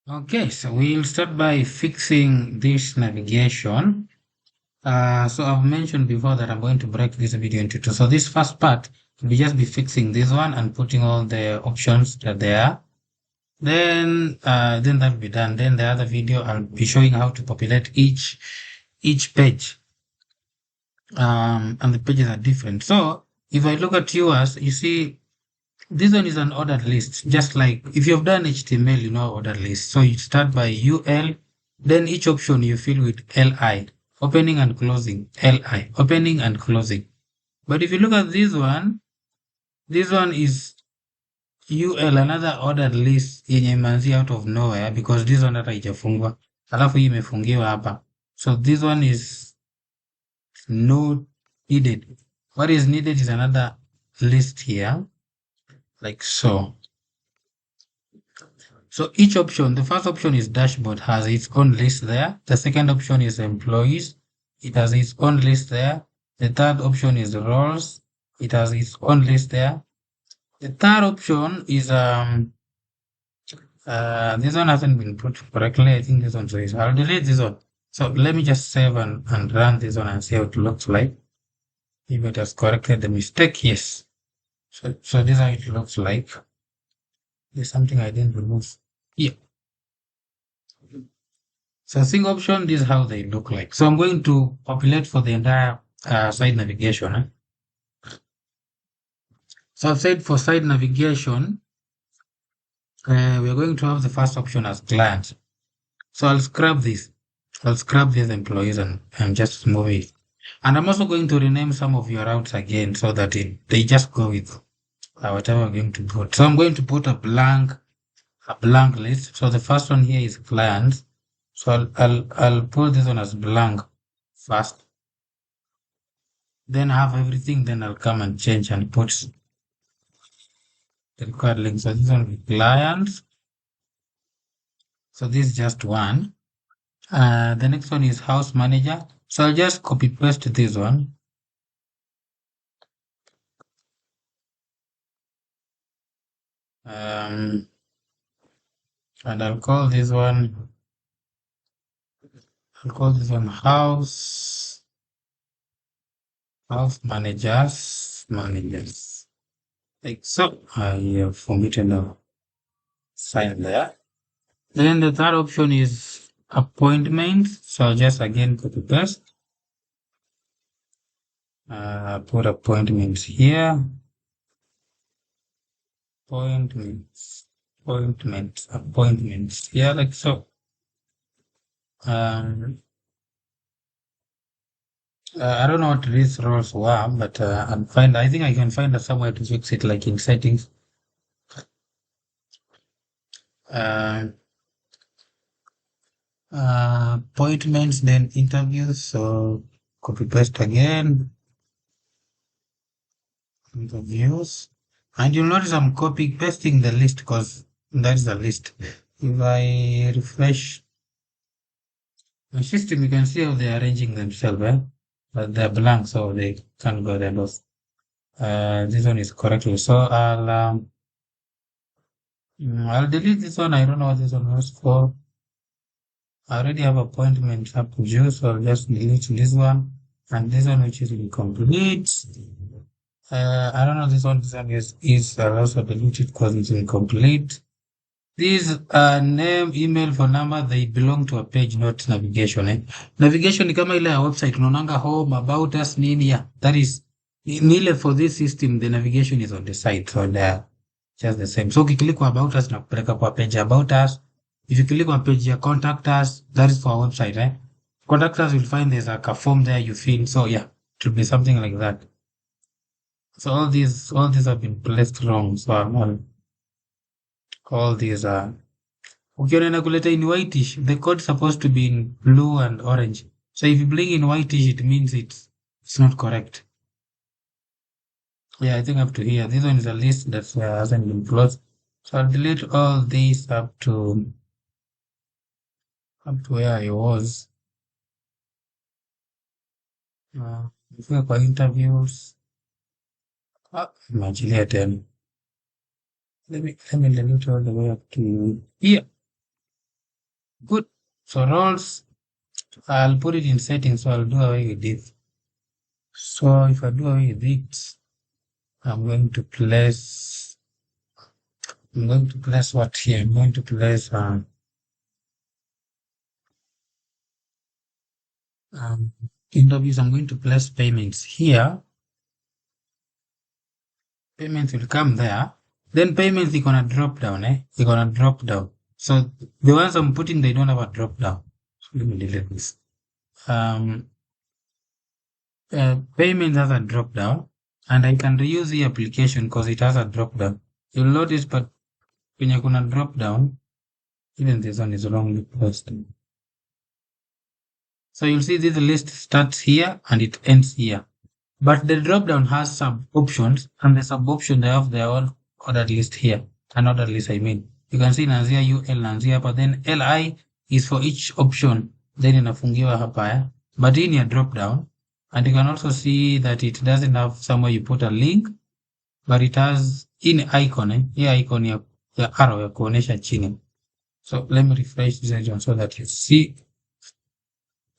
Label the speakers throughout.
Speaker 1: Okay, so we'll start by fixing this navigation. So I've mentioned before that I'm going to break this video into two. So this first part will just be fixing this one and putting all the options that there are. Then that'll be done. Then the other video I'll be showing how to populate each page. And the pages are different. So if I look at yours, you see this one is an ordered list, just like if you've done HTML, you know ordered list. So you start by UL, then each option you fill with LI, opening and closing, LI, opening and closing. But if you look at this one is UL, another ordered list yenye imeanzia out of nowhere because this one hata haijafungwa. Alafu hii imefungiwa hapa. So this one is not needed. What is needed is another list here, like so. So each option, the first option is dashboard, has its own list there. The second option is employees. It has its own list there. The third option is roles. It has its own list there. The third option is this one hasn't been put correctly. I think this one is. I'll delete this one. So let me just save and run this one and see how it looks like. If it has corrected the mistake, yes. So this is how it looks like. There's something I didn't remove. Yeah. So single option, this is how they look like. So I'm going to populate for the entire side navigation. So I've said for side navigation, we're going to have the first option as clients. So I'll scrap this. I'll scrap these employees and just move it. And I'm also going to rename some of your routes again so that they just go with whatever I'm going to put. So I'm going to put a blank list. So the first one here is clients. So I'll put this one as blank first. Then have everything. Then I'll come and change and put the required link. So this one will be clients. So this is just one. The next one is house manager. So I'll just copy paste this one. And I'll call this one house managers. Like so. I have omitted a sign there. Then the third option is appointments. So I'll just again copy paste. Put appointments here. Appointments. Yeah, like so. I don't know what these roles were, but I think I can find somewhere to fix it, like in settings. Appointments, then interviews. So copy paste again. Interviews. And you'll notice I'm copy pasting the list because that's the list. If I refresh my system, you can see how they're arranging themselves, but they're blank, so they can't go there. This one is correctly. So I'll delete this one. I don't know what this one was for. I already have appointments up to June, so I'll just delete this one and this one, which is incomplete. I don't know this one. This one is I'll also delete it because it's incomplete. These name, email, phone number, they belong to a page, not navigation. Navigation ni kama ile ya website, unaonanga home, about us, nini ya. That is, ni ile for this system, the navigation is on the site, so they're just the same. So ukiklik kwa about us, nakupeleka kwa page about us. If you click on page ya contact us, that is for our website. Contact us, you'll find there's like a form there you fill. So yeah, it will be something like that. So all these have been placed wrong. So all these are ukiona inakuleta in whitish, the code is supposed to be in blue and orange. So if you bring in whitish, it means it's not correct. Yeah, I think up to here. This one is a list that hasn't been closed. So I'll delete all these up to where I was. Before for interviews. Imagilia 10. Let me delete all the way up to here. Good. So roles, I'll put it in settings, so I'll do away with it. So if I do away with it, I'm going to place, what here? I'm going to place, um, interviews. I'm going to place payments here. Payments will come there. Then payments, they're gonna drop down, eh? They're gonna drop down. So the ones I'm putting, they don't have a drop down. So let me delete this. Um, Payments has a drop down, and I can reuse the application because it has a drop down. You'll notice, but when you're gonna drop down, even this one is wrongly placed. So you'll see this list starts here and it ends here. But the drop down has sub options, and the sub option they have their own ordered list here. An ordered list, I mean. You can see inaanzia UL inaanzia hapa, then LI is for each option, then inafungiwa hapa. But in your drop down, and you can also see that it doesn't have somewhere you put a link, but it has in icon, Here icon ya arrow ya kuonesha chini. So let me refresh this one so that you see.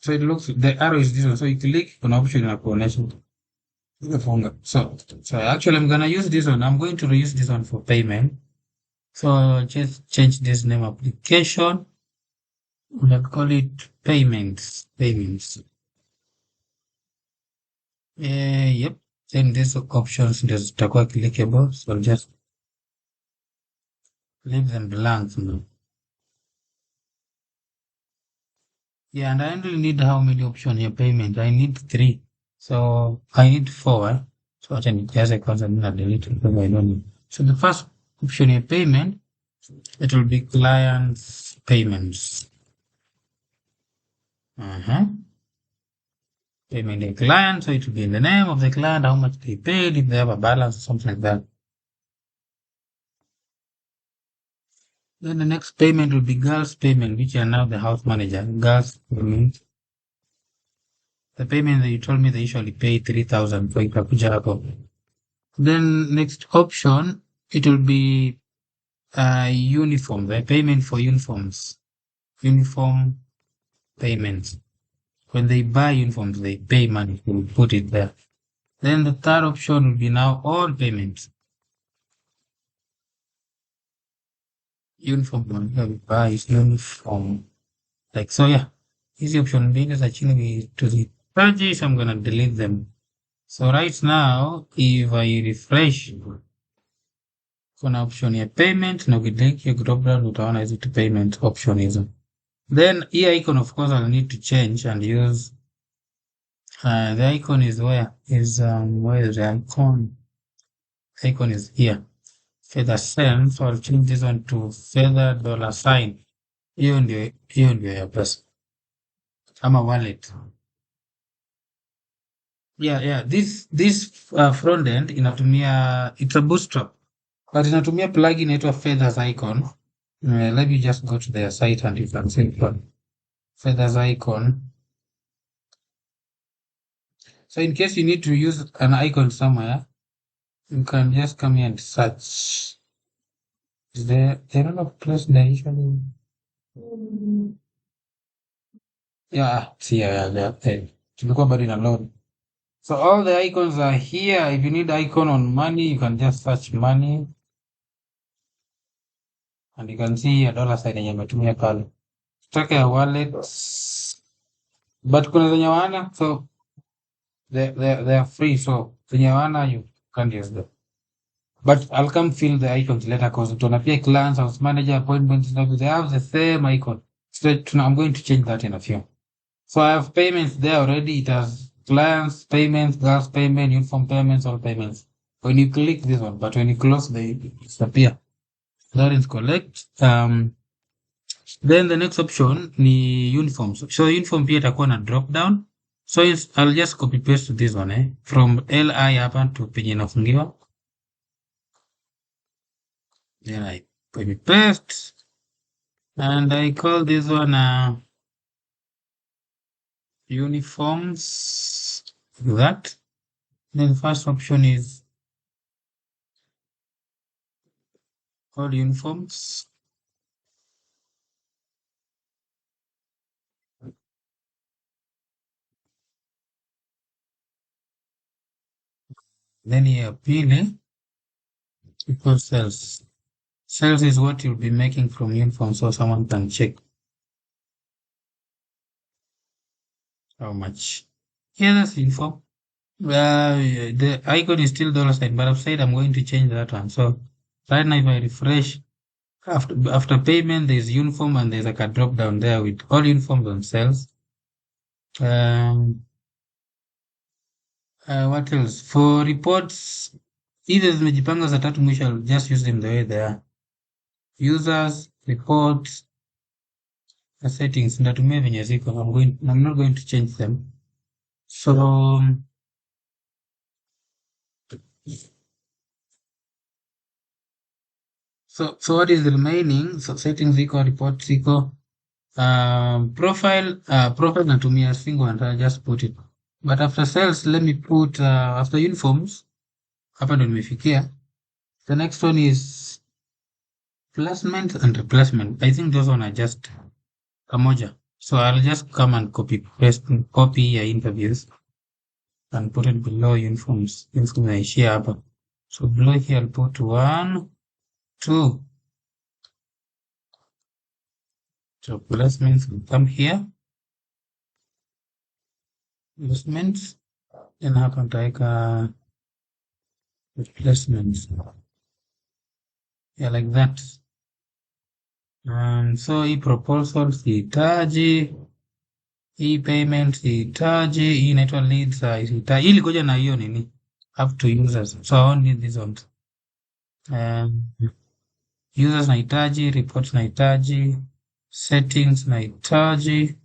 Speaker 1: So it looks, the arrow is this one. So you click on option ya kuonesha. So actually I'm gonna use this one. I'm going to reuse this one for payment. So just change this name application. We'll call it payments. Payments. Yep. Then these options zitakuwa clickable. So just leave them blank now. Yeah, and I only need how many options here payment? I need 3. So I need 4. So I can just a constant delete it because I don't need. So the first option here payment, it will be clients payments. Payment a client, so it will be in the name of the client, how much they paid, if they have a balance or something like that. Then the next payment will be girls payment, which are now the house manager. Girls payment. The payment that you told me they usually pay 3,000 for ikakuja hapo. Then next option, it will be uniform, the payment for uniforms. Uniform payments. When they buy uniforms, they pay money. We'll put it there. Then the third option will be now all payments. Uniform when we buy is uniform. Like so, yeah. Hizi option mbili za chini tuzihitaji, so I'm gonna delete them. So right now, if I refresh, kuna option ya payment na ukidlink your drop down utaona hizi tu payment option hizo. Then here icon, of course, I'll need to change and use the icon is where is the icon? Icon is here. Feather send, so I'll change this one to feather $sign. Hiyo ndio ya pesa. Ama wallet. Yeah. This front end inatumia, it's a bootstrap, but inatumia plugin inaitwa Feathers icon. Let me just go to their site and you can see Feathers icon. So in case you need to use an icon somewhere, you can just come here and search. Is there not a place there usually? Yeah, see, yeah, there. Tulikuwa bado ina load. So all the icons are here. If you need icon on money, you can just search money. And you can see a $sign yenye ametumia pale. Tutake ya wallet. But kuna zenye wana, so they are free, so zenye wana you can't use them. But I'll come fill the icons later because utaona pia clients, house manager, appointments, they have the same icon. So I'm going to change that in a few. So I have payments there already. It has clients, payments, girls payment, uniform payments, all payments. When you click this one, but when you close, they disappear. That is collect. Then the next option ni uniforms. So uniform pia itakuwa na drop down. So I'll just copy paste this one from LI hapa to penye inafungiwa. Then I copy paste and I call this one uniforms. That. Then the first option is all uniforms. Then here pili equals sales. Sales is what you'll be making from uniform, so someone can check how much. Here that's info. The icon is still dollar sign, but I've said I'm going to change that one. So right now if I refresh, after payment there's uniform and there's like a drop down there with all uniforms on sales. What else? For reports, either zimejipanga za tatu mwisho, I'll just use them the way they are. Users, reports, settings, ndatumia venye ziko. I'm not going to change them. So what is remaining? So settings ziko, reports ziko. Profile natumia single and I'll just put it. But after sales, let me put after uniforms. Hapa ndo nimefikia. The next one is placement and replacement. I think those one are just kamoja. So I'll just come and copy your interviews and put it below uniforms. Uniforms naishia hapa. So below here I'll put 1, 2. So placements will come here. Placements. Then hapa nitaweka replacements. Yeah, like that. So e-proposal sihitaji, e-payment sihitaji, hii inaitwa leads sihitaji. Ili goja na hiyo nini up to users. So I won't need these ones. Users nahitaji, reports nahitaji, settings nahitaji,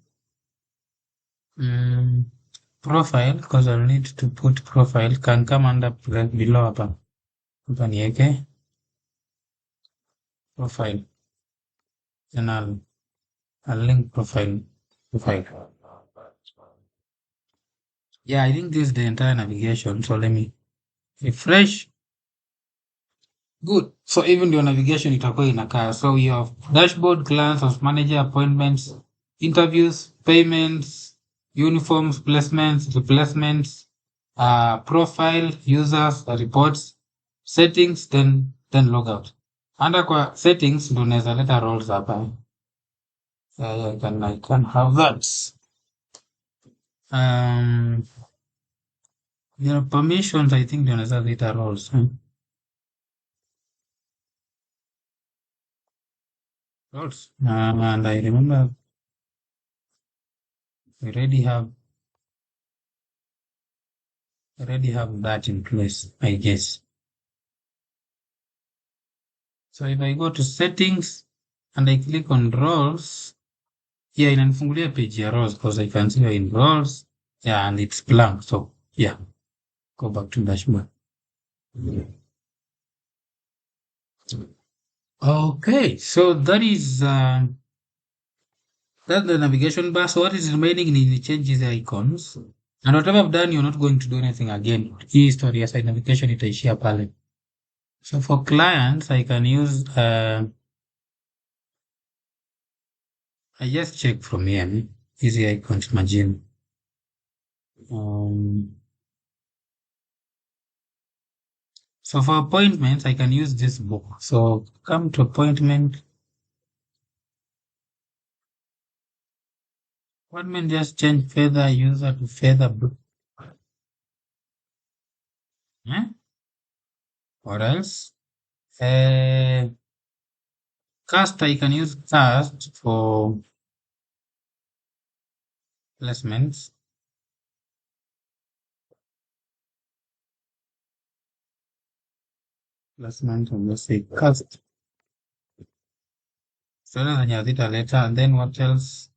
Speaker 1: profile because I'll need to put profile can come under below hapa. Hapa niweke profile. Then I'll link profile. Yeah, I think this is the entire navigation. So let me refresh. Good. So even your navigation itakuwa inakaa. So we have dashboard, clients, house manager, appointments, interviews, payments, uniforms, placements, replacements, profile, users, reports, settings, then logout. Under kwa settings ndo unaweza leta roles hapa. I can have that. Your permissions, I think, don't have data roles. Roles. And I remember we already have that in place, I guess. So if I go to settings and I click on roles, yeah, inanifungulia page ya roles because I can see you're in roles. Yeah, and it's blank. So yeah, go back to dashboard. Okay, so that is that's the navigation bar. So what is remaining in changes the icons. And whatever I've done, you're not going to do anything again. Hii story ya side navigation itaishia pale. So for clients, I can use I just check from here. Easy icons imagine. So for appointments, I can use this book. So come to appointment. Appointment just change feather user to feather book. What else? Cast, I can use cast for placements. Placement and let's say cast. So then you did a letter, and then what else?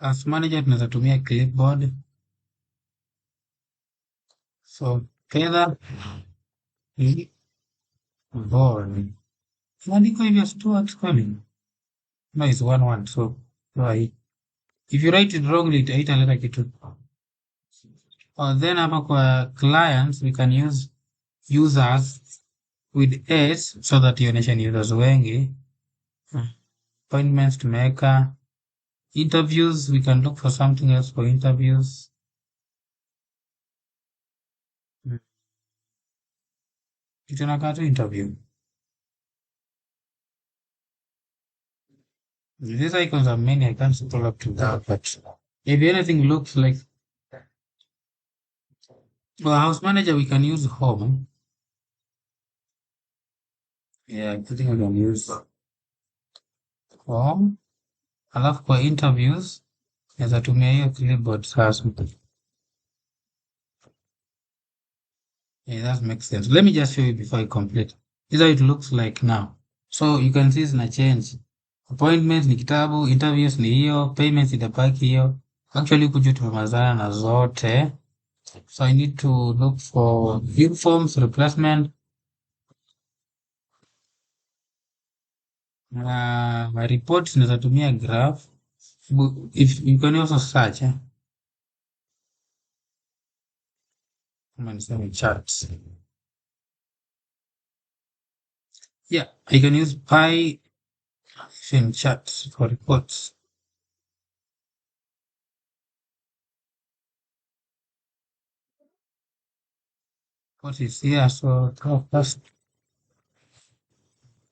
Speaker 1: As manager tunaweza tumia clipboard. So feather board. Imeandikwa hivyo Stuart kweli? No, it's 1-1. So right. If you write it wrongly, haitaleta kitu. Then hapa kwa clients, we can use users with S so that ionyeshe ni users wengi. Appointments tumeweka, Interviews, we can look for something else for interviews. Mm. Kitu inakaa tu interview. These icons are many, I can't scroll up to that, but if anything looks like well, house manager, we can use home. Yeah, I think we can use home. Alafu kwa interviews, naweza tumia hiyo clipboard sasa. Yeah, that makes sense. Let me just show you before I complete. This is how it looks like now. So you can see zina change. Appointments ni kitabu, interviews ni hiyo, payments itabaki hiyo. Actually huku juu tumemalizana na zote. So I need to look for view forms, replacement. My reports naweza tumia graph. If you can also search, kama niseme charts. Yeah, I can use Py in charts for reports. What is here? So first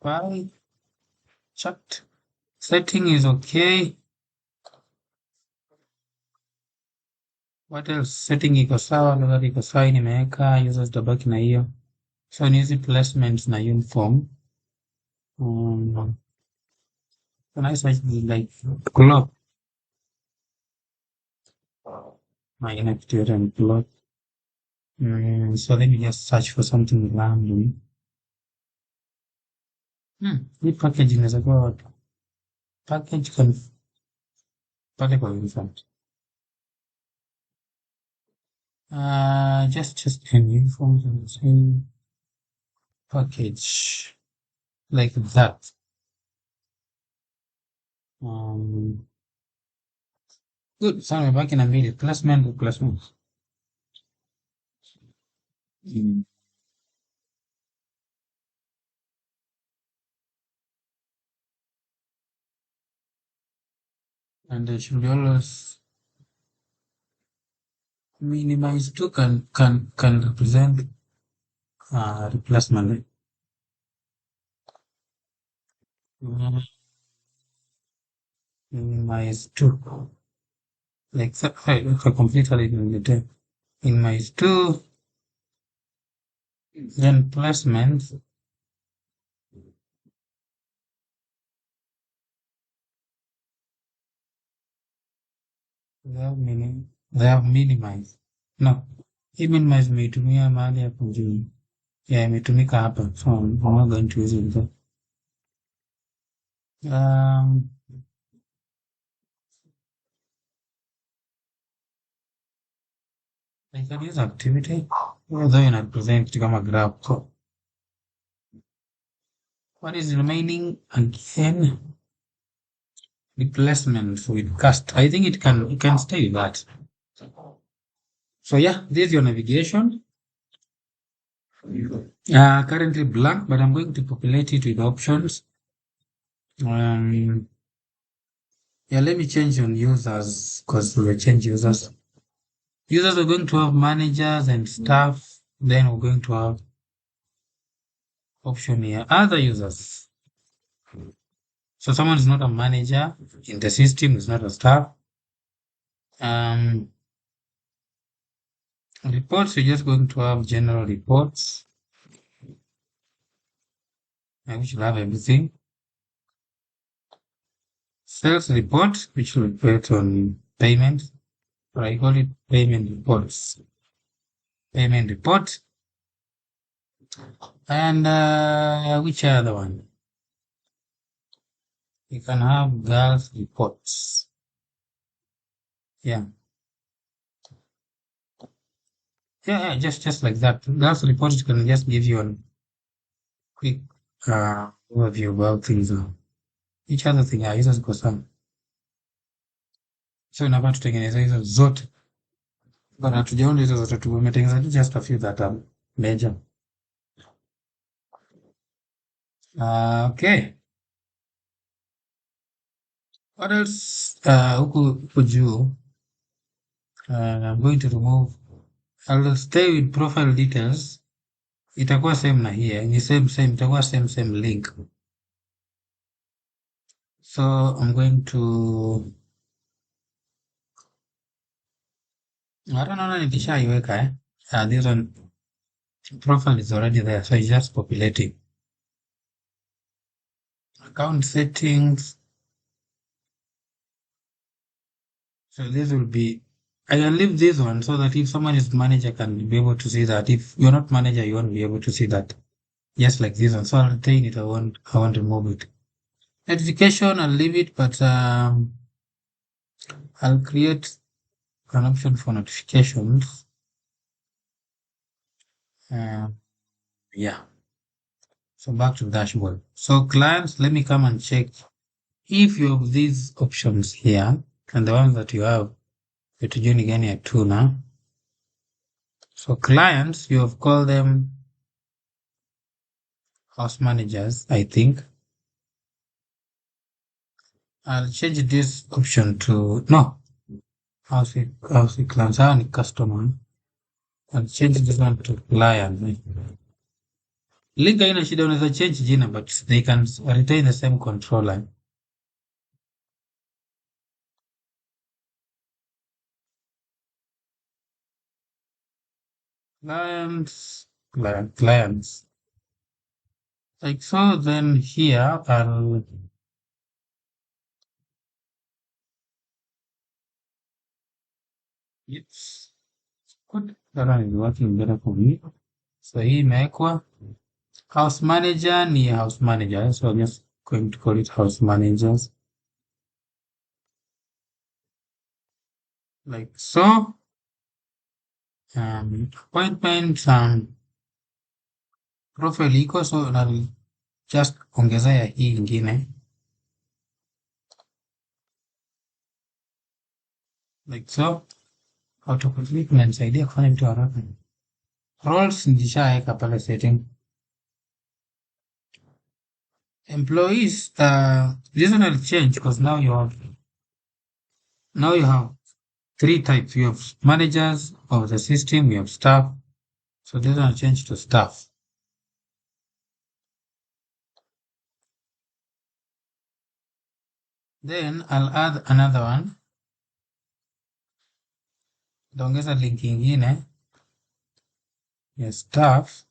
Speaker 1: Py chart setting is okay. What else? Setting iko sawa, level iko sawa, nimeweka users tabaki na hiyo. So ni hizi placements na uniform. Can I search like clock? My inactive and clock. So let me just search for something random. Hii package inaweza kuwa wapi? Package pale kwa uniform. Just an uniform and say package like that. Good. Sasa nimebaki na mbili, placement, replacement. And they should be always minimize two can represent replacement. Minimize two. Like if I completely in my two, then placement. They have minimized. No, hii minimize imeitumia mahali hapo juu. Yeah, imetumika hapa. So I'm not going to use it there. I can use activity, although in present kitu kama graph. So what is remaining again? Replacement with cast. I think it can stay with that. So yeah, this is your navigation. Currently blank, but I'm going to populate it with options. Yeah, let me change on users because we'll change users. Users are going to have managers and staff. Then we're going to have option here, other users. So someone is not a manager in the system, is not a staff. Reports, we're just going to have general reports. And we should have everything. Sales report, which will report on payment. Or I call it payment reports. Payment report. And which other one? You can have girls reports. Yeah. Yeah, just like that. Girls reports can just give you a quick overview about things. Each other thing hizo ziko sawa. So inafaa tutengeneza hizo zote. But hatujaona hizo zote, tumetengeneza just a few that are major. Okay. What else? Huku juu, I'm going to remove. I'll stay with profile details. Itakuwa same na here. Ni same. Itakuwa same link. So I'm going to. I don't know nikishaiweka this one profile is already there, so it's just populating. Account settings. So this will be. I can leave this one so that if someone is manager can be able to see that. If you're not manager, you won't be able to see that. Just like this one. So I'll retain it. I won't remove it. Notification, I'll leave it, but I'll create an option for notifications. Yeah. So back to dashboard. So clients, let me come and check if you have these options here and the ones that you have. Join again here too now. So clients, you have called them house managers, I think. I'll change this option to no house clients. I want customer. I'll change this one to client. Link haina shida, unaweza change jina but they can retain the same controller. Clients. Like so, then here I'll it's good. That one is working better for me. So hii imewekwa house manager ni house manager, so I'm just going to call it house managers. Like so. Appointment profile iko, so I'll just ongezea hii ingine. Like so. Autocomplete inanisaidia kufanya vitu haraka. Roles nilishaweka pale setting. Employees, this one will change because now you have three types. You have managers of the system, you have staff. So this one will change to staff. Then I'll add another one. Nitaongeza link ingine ya staff.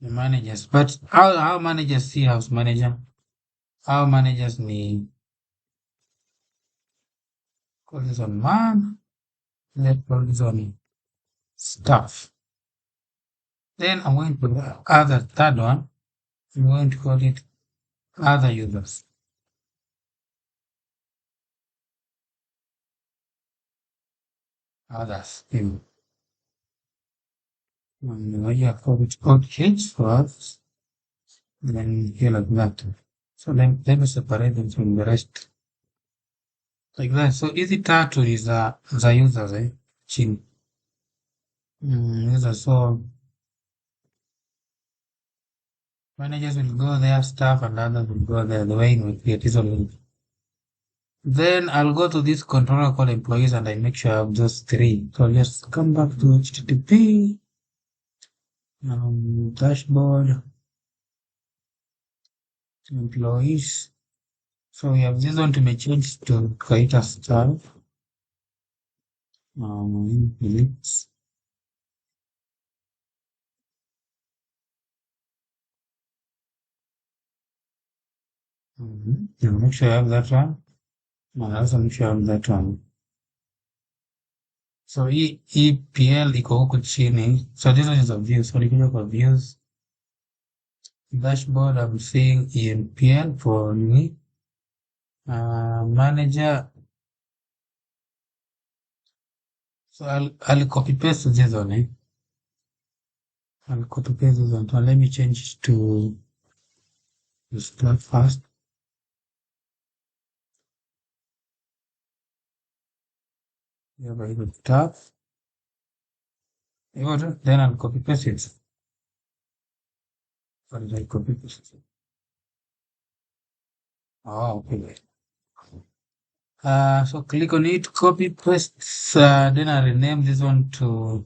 Speaker 1: The managers. But how managers see house manager? How managers ni call this one man. Let's call this one staff. Then I'm going to add the third one. I'm going to call it other users. Others. You call it ELPO-TECH first. Then here like that. So let me separate them from the rest. Like that. So hizi tatu ni za users chini. Users, so managers will go there, staff and others will go there. The way we create is all. Then I'll go to this controller called employees and I make sure I have those three. So I'll just come back to HTTP. Dashboard. Employees. So we have this one to be changed to create a staff. Links. Make sure I have that one. And also make sure I have that one. So EPL iko huku chini. So this one is a view. So nikija kwa views. Dashboard, I'm seeing EPL for me. Manager. So I'll copy paste this one. I'll copy paste this one. So let me change it to the start first. Yeah, by the tab. Then I'll copy paste it. Or did I copy paste? Oh, okay. So click on it, copy paste. Then I rename this one to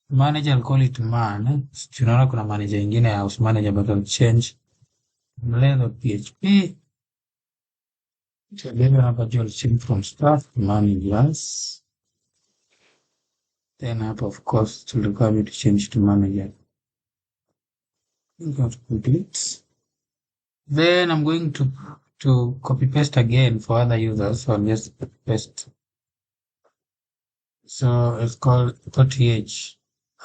Speaker 1: manager. I'll call it man. Tunaona kuna manager ingine ya house manager, but I'll change play.php. So then hapa juu I'll change from staff to managers. Then hapa of course to require me to change to manager. I'm going to complete. Then I'm going to copy paste again for other users. So I'll just copy paste. So it's called ELPO-TECH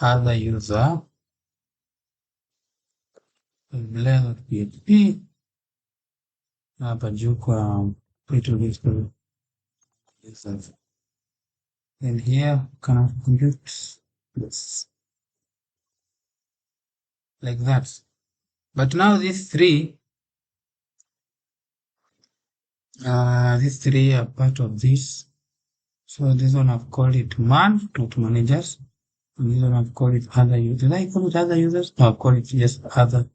Speaker 1: other user play.php. Hapa juu kwa users. And here can I compute this like that. But now these three are part of this. So this one I've called it man, not managers. And this one I've called it other users. Did I call it other users? No, I've called it just other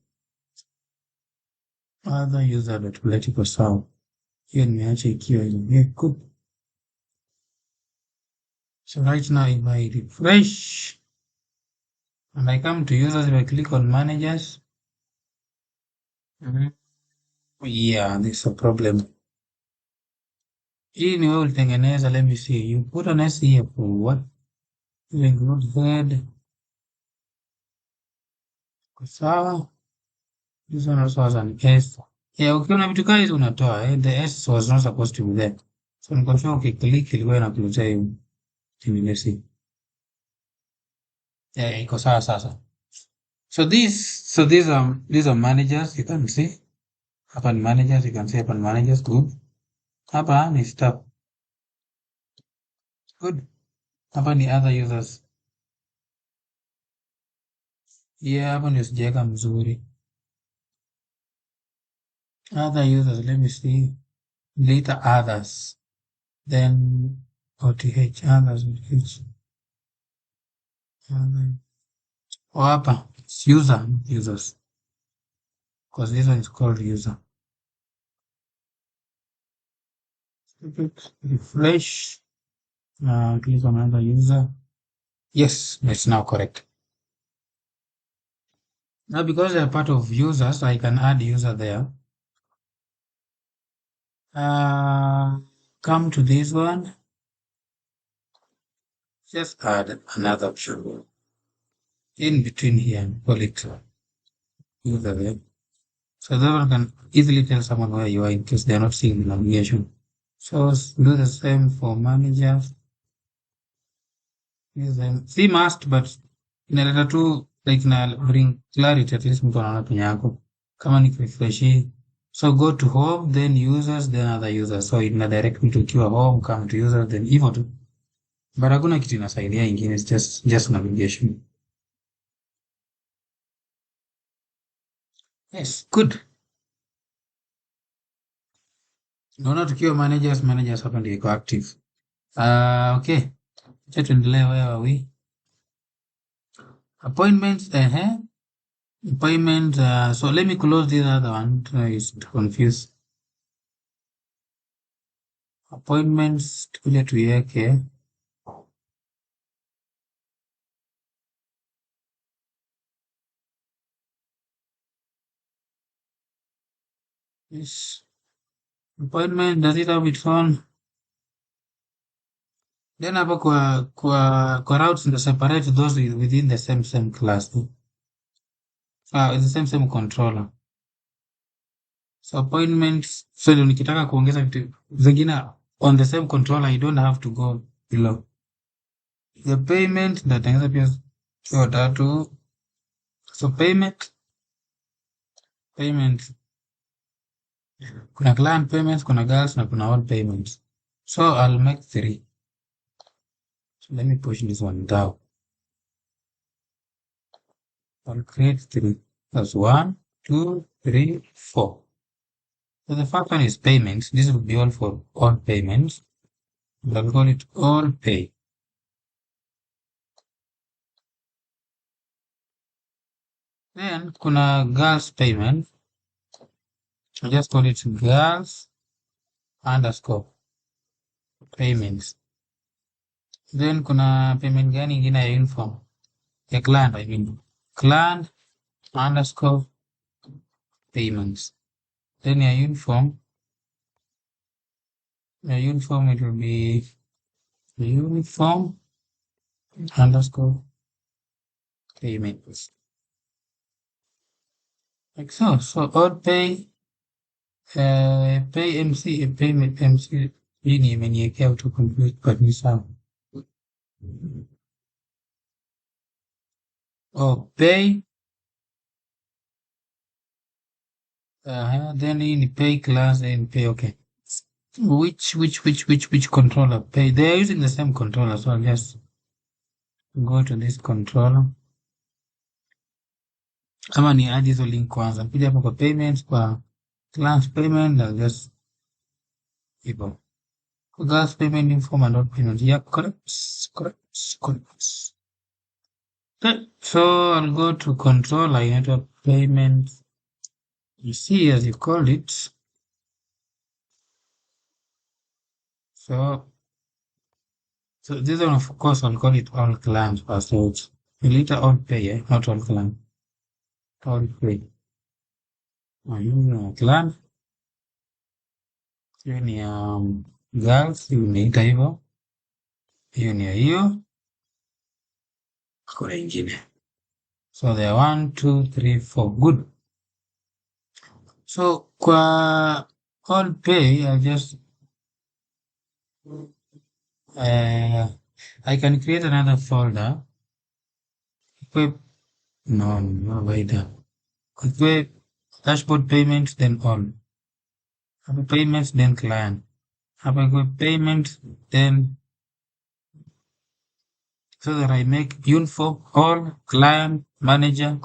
Speaker 1: user that will let it go sawa. Hiyo nimeacha ikiwa ile good. So right now if I refresh and I come to users, if I click on managers, yeah, there's a problem. Hii ni wewe ulitengeneza. Let me see. You put an S here for what? You include head. Sawa. This one also has an S. Yeah, ukiona vitu kama hizo unatoa. The S was not supposed to be there. So niko sure ukiklik ilikuwa inakuletea hiyo. Let's see. Yeah, iko sawa sasa. So these are managers, you can see. Hapa ni managers, you can see hapa ni managers, good. Hapa ni staff. Good. Hapa ni other users. Yeah, hapa ndio sijaweka mzuri. Other users, let me see. Later others. Then OTH, others, OTH. Oh, hapa, it's users. Because this one is called user. Refresh. Click on another user. Yes, it's now correct. Now because they are part of users, I can add user there. Come to this one. Just add another option in between here and call it user there. So that one can easily tell someone where you are in case they are not seeing the navigation. So do the same for managers. See must, but inaleta tu like na bring clarity, at least mtu anaona penye yako. Kama ni refresh hii. So go to home, then users, then other users. So ina direct mtu ukiwa home, come to users, then hivyo tu. But hakuna kitu inasaidia ingine, it's just navigation. Yes, good. Naona tukiwa managers hapa ndio iko active. Okay. Acha tuendelee, where are we? Appointments, appointment, so let me close this other one, it's confused. Appointments, tukuje tuiweke. Yes. Appointment, does it have its own? Then hapa kwa routes ndo separate those within the same class. The same controller. So appointments, so nikitaka kuongeza vitu zingine on the same controller, you don't have to go below. The payment, natengeneza pia kwa tatu. So payment, kuna client payments, kuna girls, na kuna all payments. So I'll make 3. So let me push this one down. I'll create 3. That's 1, 2, 3, 4. So the first one is payments. This will be all for all payments. I'll call it all pay. Then kuna girls payment. I just call it girls underscore payments. Then kuna payment gani ingine ya uniform? Ya clan, I mean. Clan underscore payments. Then your uniform it will be uniform underscore payments. Like so. So all pay MC payment MC hii ni imeniwekea auto complete but ni sawa. Oh, pay then hii ni pay class and pay okay. Which controller pay? They are using the same controller, so I'll just go to this controller. Ama ni add hizo link kwanza. Kuja hapo kwa payments, kwa class payment, I'll just hivyo. Class payment inform and not payment. Yeah, correct. Okay. So I'll go to controller, inaitwa payments. You see, as you call it. So this one, of course, I'll call it all clans first. So it's later all pay, not all clan. All pay. Clan. Hiyo ni girls, hiyo imeita hivyo. Hiyo ni hiyo. Kuna ingine. So there are 1, 2, 3, 4. Good. So kwa all pay, I'll just I can create another folder. No, by that. Quick dashboard payments, then all. Have payments, then client. Have a quick payment, then so that I make uniform all client manager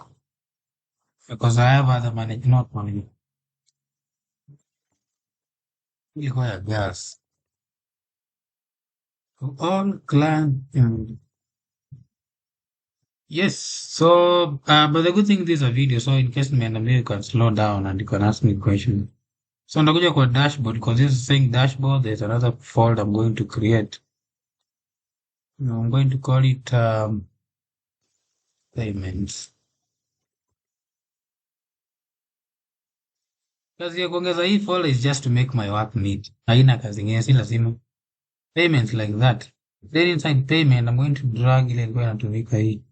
Speaker 1: because I have other manager, not manager. Require girls. All client. Yes. So, but the good thing this is a video, so in case you can slow down and you can ask me questions. So ndakuja kwa dashboard because this is saying dashboard. There's another folder I'm going to create. I'm going to call it payments. Kazi ya kuongeza hii folder is just to make my work neat. Haina kazi nyingine, si lazima. Payments like that. Then inside payment, I'm going to drag ile ilikuwa inatumika hii.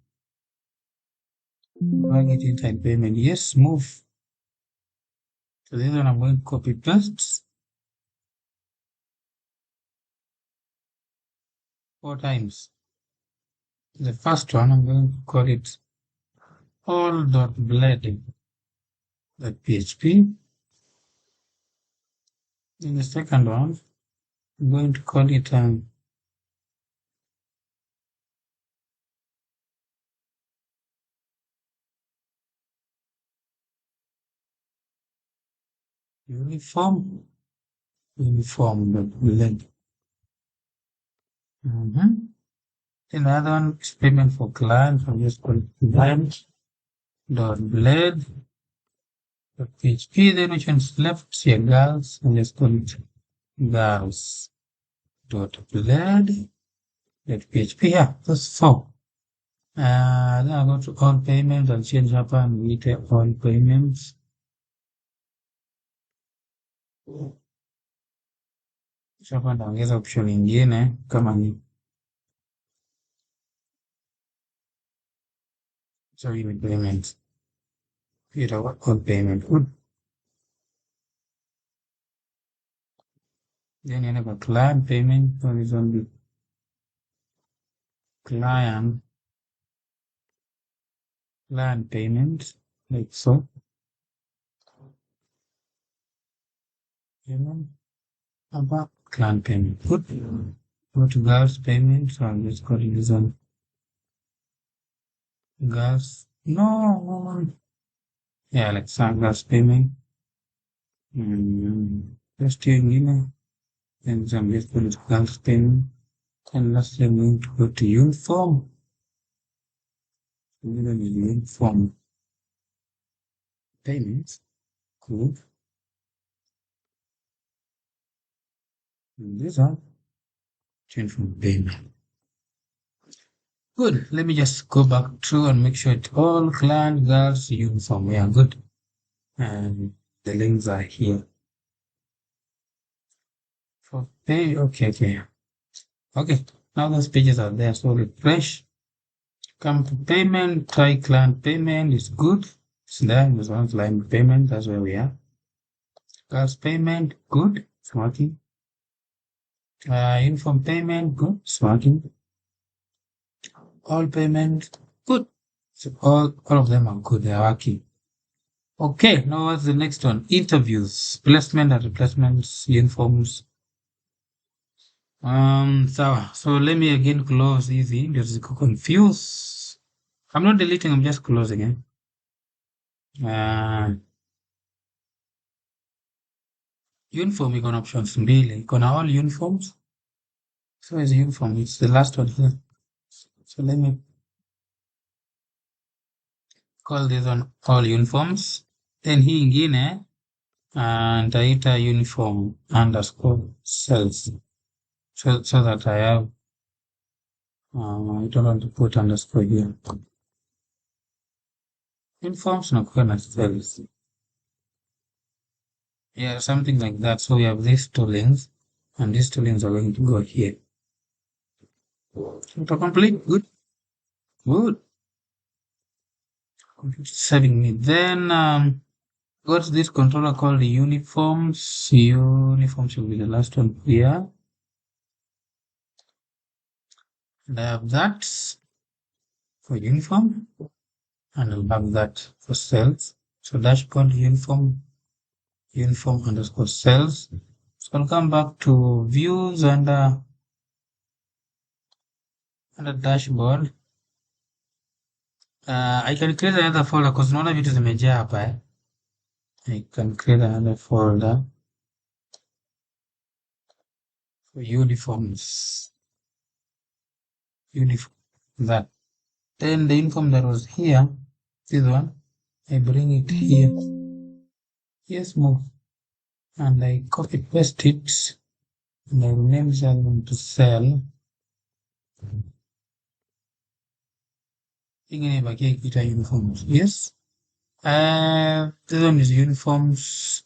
Speaker 1: Drag it inside payment. Yes, move. So this one I'm going to copy paste 4 times. The first one I'm going to call it all.bled.php. In the second one, I'm going to call it uniform.bled. Then the other one is payment for client. I'm just call it client.bled.php. Then which one's left here, girls. I'm just call it girls.bled.php. Yeah, that's 4. Then I go to all payments. I'll change hapa and niite all payments. Hapa naongeza option nyingine kama ni sorry with payments. Itakuwa all payment. Good. Then niende kwa client payment. So this one be client payment like so. About client payment. Good. Go to girls payment. So I'm just calling this one girls. No. Yeah, like some girls payment. Just here ingine. Then I'm just going to girls payment. And lastly I'm going to go to uniform. Uniform. payments. Good. And this one, change from payment. Good. Let me just go back through and make sure it's all client girls uniform. Yeah, good. And the links are here. For pay, okay. Okay, now those pages are there. So refresh. Come to payment, try client payment, it's good. It's there, there's one client payment, that's where we are. Girls payment, good, it's working. Uniform payment, good, it's working. All payment, good. So all of them are good, they're working. Okay, now what's the next one? Interviews, placement and replacements, uniforms. So let me again close easy, just confuse. I'm not deleting, I'm just closing it. Uniform iko na options mbili, iko na all uniforms. So is uniform, it's the last one here. So let me call this one all uniforms. Then hii ingine nitaita uniform underscore cells. So that I have, I don't want to put underscore here. Uniforms nakuwa na cells. Yeah, something like that. So we have these two links, and these two links are going to go here. Autocomplete, good. Good. Computer saving me. Then got this controller called the uniforms. Uniforms will be the last one here. And I have that for uniform, and I'll have that for cells. So dashboard uniform underscore cells. So I'll come back to views and the dashboard. I can create another folder because naona vitu zimejaa hapa. I can create another folder for uniforms. That. Then the uniform that was here, this one, I bring it here. Yes, move. And I copy paste it. And I rename them to cell. Ingine ibakie ikiita uniforms. Yes. This one is uniforms.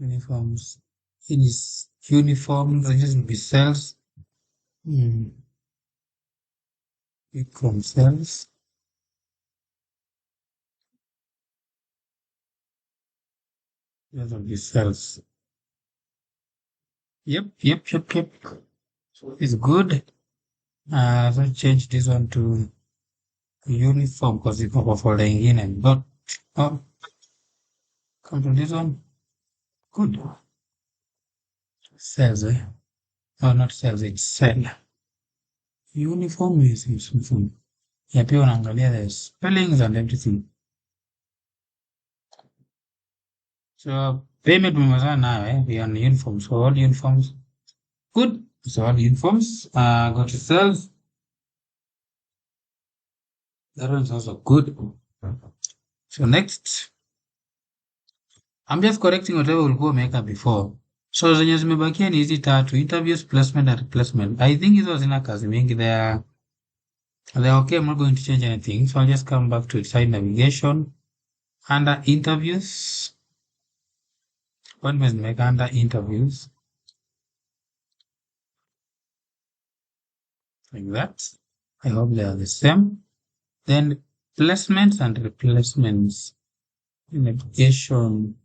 Speaker 1: Uniforms. It is uniforms. This will be cells. From cells. This will be cells. Yep. So it's good. So change this one to uniform because it's not folder ingine. But come to this one. Good. Cells, No, not cells, it's cell. Uniform is uniform. Yeah, pia unaangalia the spellings and everything. So payment tumemalizana nayo, we are on uniforms. So all uniforms. Good. So all uniforms. Go to cells. That one's also good. So next. I'm just correcting whatever ulikuwa umeweka before. So zenye zimebakia ni hizi tatu, interviews, placement and replacement. I think hizo zina kazi mingi. They're okay. I'm not going to change anything. So I'll just come back to side navigation. Under interviews. What must make under interviews? Like that. I hope they are the same. Then placements and replacements. Navigation.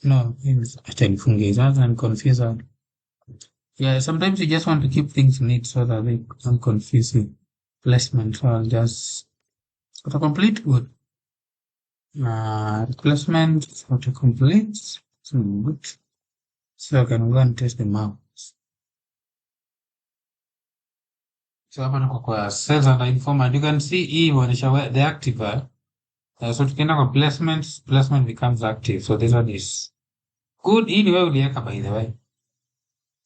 Speaker 1: No, it's actually fungi. I'm confused. Yeah, sometimes you just want to keep things neat so that they don't confuse you. Placement, so I'll just autocomplete, good. Replacement, autocomplete, so good. So I can go and test them out. So hapa niko kwa sales and informant. You can see hii inaonyesha the active. So tukienda kwa placement becomes active. So this one is good. Hii ni wewe uliweka by the way.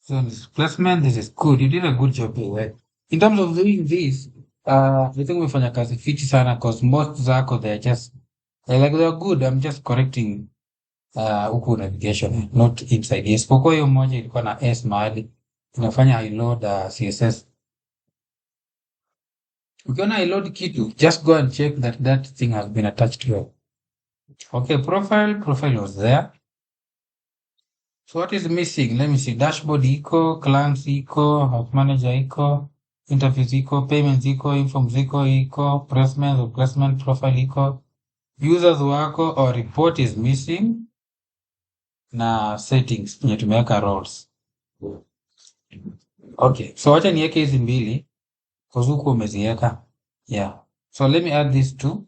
Speaker 1: So this placement, this is good. You did a good job by the way. In terms of doing this, I think umefanya kazi fiti sana cause most zako they're just they're good. I'm just correcting huku navigation not inside. Isipokuwa hiyo moja ilikuwa na S mahali inafanya I load CSS. Ukiona I load kitu, just go and check that that thing has been attached to it. Okay, profile was there. So what is missing? Let me see. Dashboard iko, clients iko, house manager iko, interface iko, payments iko, informs iko, placement profile iko, users wako or report is missing na settings yenye tumeweka roles. Okay, so wacha niweke hizi mbili kwa huku umeziweka. Yeah. So let me add these two.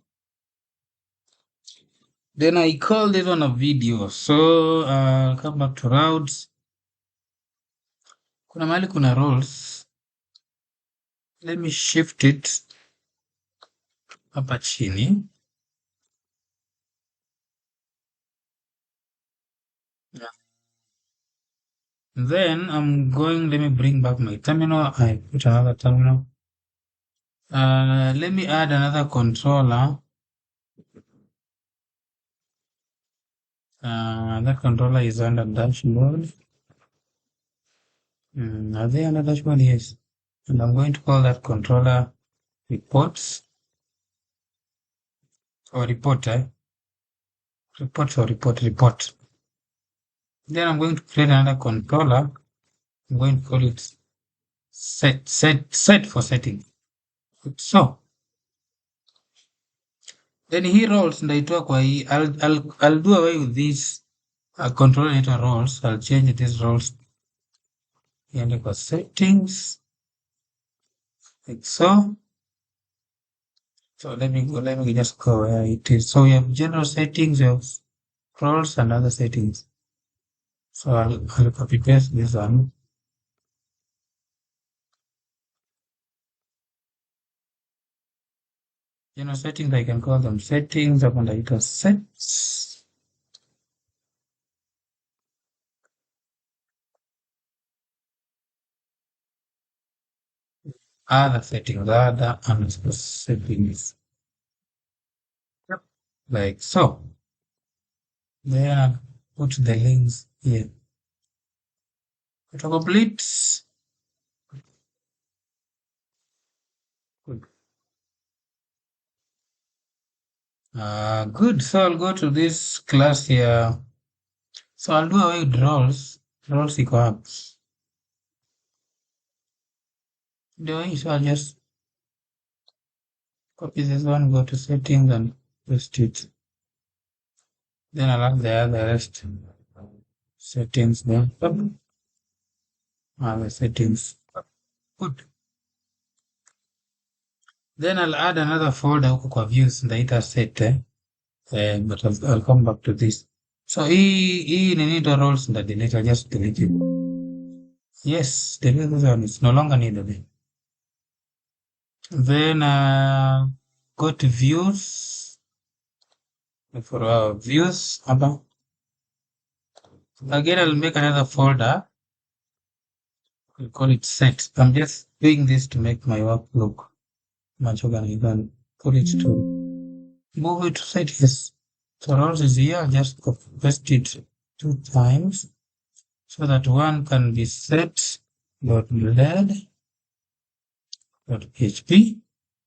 Speaker 1: Then I call this one a video. So come back to routes. Kuna mahali kuna roles. Let me shift it hapa chini. Yeah. Then let me bring back my terminal. I put another terminal. Let me add another controller. That controller is under dashboard. Are they under dashboard? Yes. And I'm going to call that controller reports or report. Report. Then I'm going to create another controller. I'm going to call it set for setting. So then hii roles ndaitoa kwa hii. I'll do away with this controller inaitwa roles. I'll change these roles iende kwa settings like so. So let me just go where it is. So we have general settings, we have roles and other settings. So I'll copy paste this one. General settings, I can call them settings. Hapo ndaita sets. Other settings, other underscore settings. Yep. Like so. Then I'll put the links here. Autocomplete. Good. Good. So I'll go to this class here. So I'll do away with roles. Roles iko up. Doing so I'll just copy this one, go to settings and paste it. Then I'll add the other rest settings there. Other settings. Good. Then I'll add another folder huko kwa views ndaita set but I'll come back to this. So hii nini roles nda delete. I'll just delete it. Yes, delete this one. It's no longer needed. Then go to views. For our views, again I'll make another folder. We'll call it set. I'm just doing this to make my work look much organized. And put it to move it to set. Yes. So roles is here. I'll just paste it 2 times so that one can be set .led.php.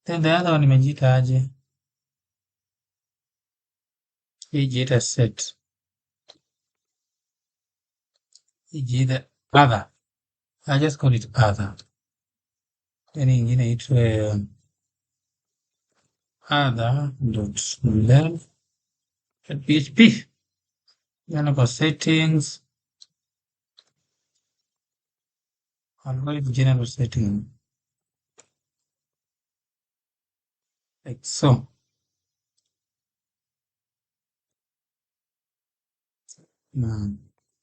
Speaker 1: Then the other one imejiita aje? Ijiita set. Ijiita other. I just call it other. Then ingine itwe other.led.php. Then about settings. I'll go with general setting. Like so.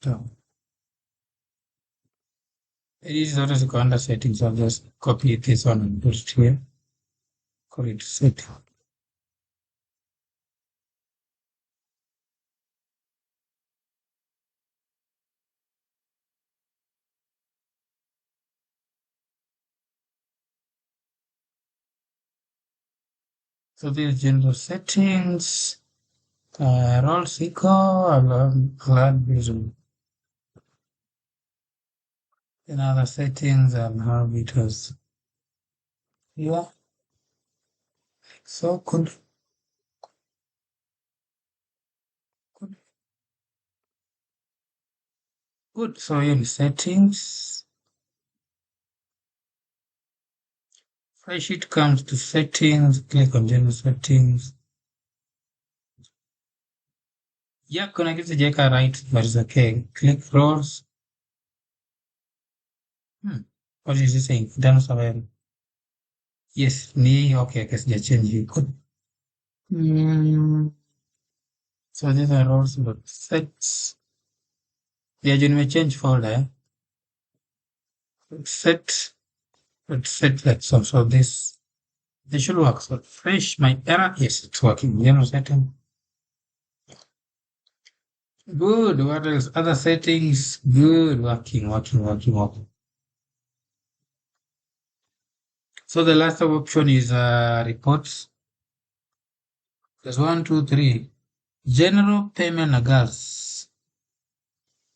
Speaker 1: So it is also to under settings. So I'll just copy this one and put it here. Call it setting. So these general settings, roles equal, I'll add this one. In other settings, I'll have it as here. So good, good, good. So in settings, fresh it comes to settings, click on general settings. Yeah, connect to JK right, but it's okay. Click roles. What is it saying? Done survival. Yes, me. Okay, I guess they change it. Good. So these are roles, but sets. The agent may change folder. Set, but set like so. So this should work. So fresh my error. Yes, it's working. General setting. Good. What else? Other settings. Good. Working. So the last option is reports. There's 1, 2, 3. General payment agas.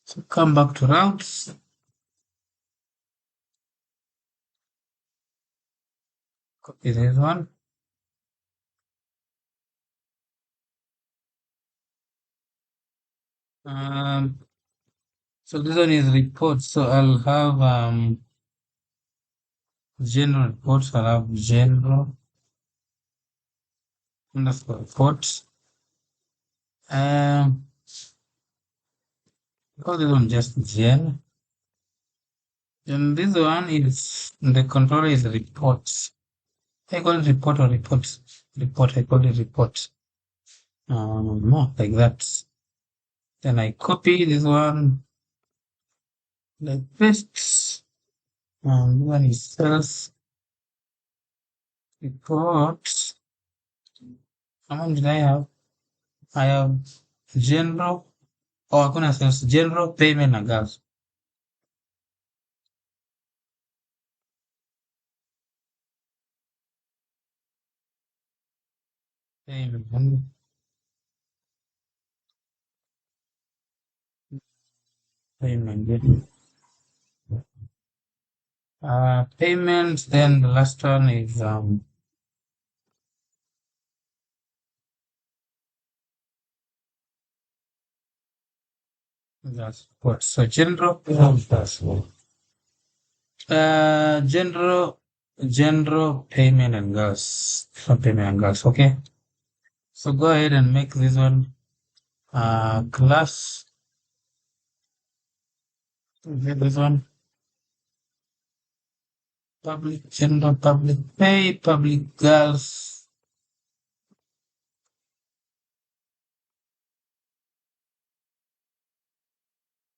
Speaker 1: So come back to routes. Copy this one. Um, so this one is reports. So I'll have general reports. I'll have general underscore reports. Call this one just gen. And this one is the controller is reports. I call it report or reports. Report. I call it reports. No, like that. Then I copy this one, like paste. This one is sales reports. How many did I have? I have general. Oh, hakuna sales. General payment na gas. Payment. Payment. Payments. Then the last one is that's what. So general. General payment and gas. Payment and gas. Okay. So go ahead and make this one class. Okay, this one public general public pay public gas.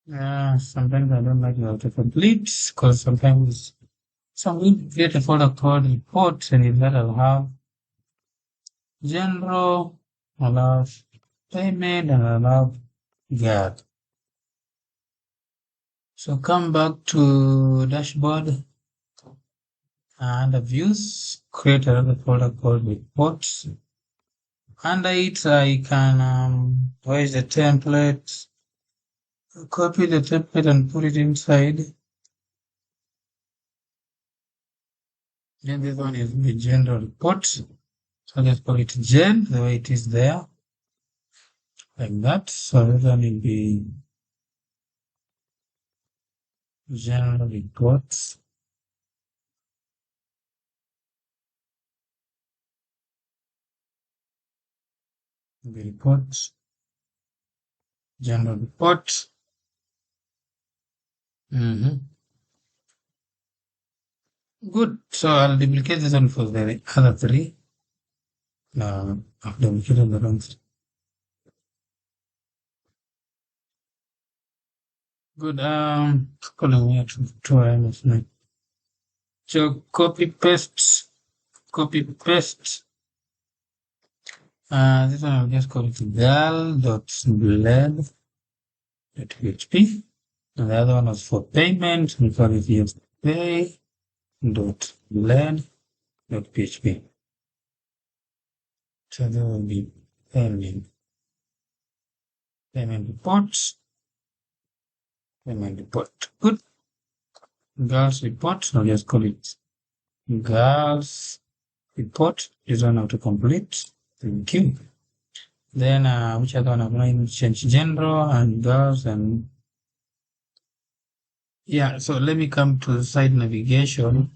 Speaker 1: Sometimes I don't like the auto complete because sometimes some we create a folder called reports and in that I'll have general, I'll have payment and I'll have gas. So come back to dashboard and views, create another folder called reports. Under it, I can where is the template? Copy the template and put it inside. Then this one is the general report. So let's call it gen, the way it is there, like that. So this one will be general reports. The reports, general report. Good. So I'll duplicate this one for the other three. I've duplicated the wrong three. Good. Calling here to IMF. So copy paste. This one I'll just call it gal.blend.php. And the other one was for payment. We call it here pay.blend.php. So there will be payment reports, payment report. Good. Girls report. I'll just call it girls report. This one how to complete. Thank you. Then which other one? I'm going to change general and girls and yeah. So let me come to side navigation.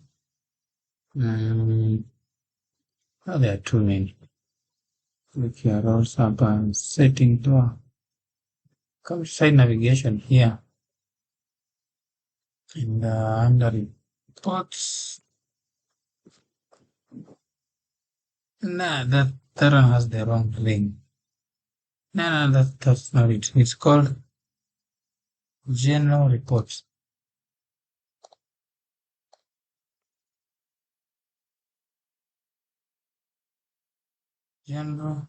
Speaker 1: Oh, there are too many. Click here also up and setting door. Come to side navigation here. And under reports. Nah, that one has the wrong link. No, that's not it. It's called general reports. General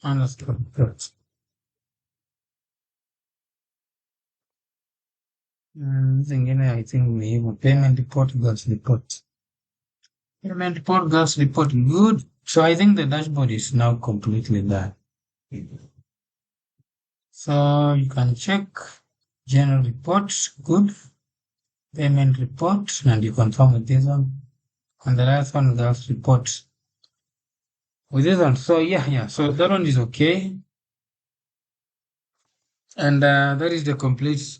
Speaker 1: underscore reports. Zingine I think ni hivyo. Payment report, girls report. Payment report, girls report. Good. So I think the dashboard is now completely done. So you can check general reports. Good. Payment report, and you confirm with this one. And the last one, girls report. With this one. So yeah. So that one is okay. And that is the complete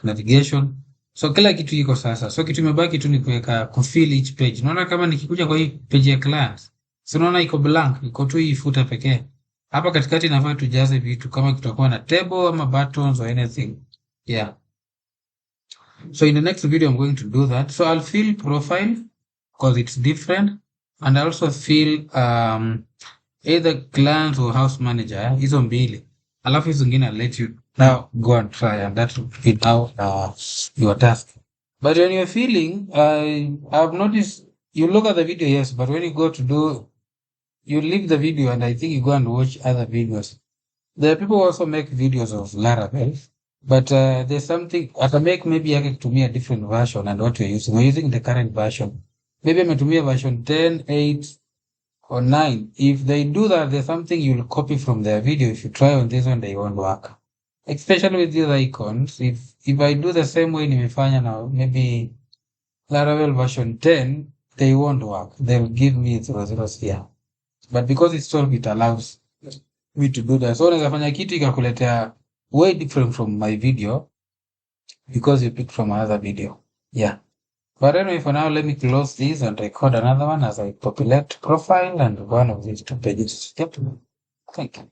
Speaker 1: navigation. So kila kitu iko sasa. So kitu imebaki tu ni kuweka kufill each page. Unaona kama nikikuja kwa hii page ya clients. So unaona iko blank, iko tu hii footer pekee. Hapa katikati nafaa tujaze vitu kama kitakuwa na table ama buttons or anything. Yeah. So in the next video I'm going to do that. So I'll fill profile because it's different, and I also fill either clients or house manager. Hizo mbili. Alafu hizo zingine I'll let you now go and try, and that will be now your task. But when you're feeling, I've noticed you look at the video, yes, but when you go to do, you leave the video and I think you go and watch other videos. There are people who also make videos of Laravel, but there's something, atamake maybe yake kutumia different version and what you're using. We're using the current version. Maybe ametumia version 10, 8, or 9. If they do that, there's something you'll copy from their video. If you try on this one, they won't work. Especially with these icons. If I do the same way nimefanya now, maybe Laravel version 10, they won't work. They'll give me 00 here. But because it's 12, it allows me to do that. So unaweza fanya kitu ikakuletea way different from my video because you picked from another video. Yeah. But anyway, for now, let me close this and record another one as I populate profile and one of these two pages. Yep. Thank you.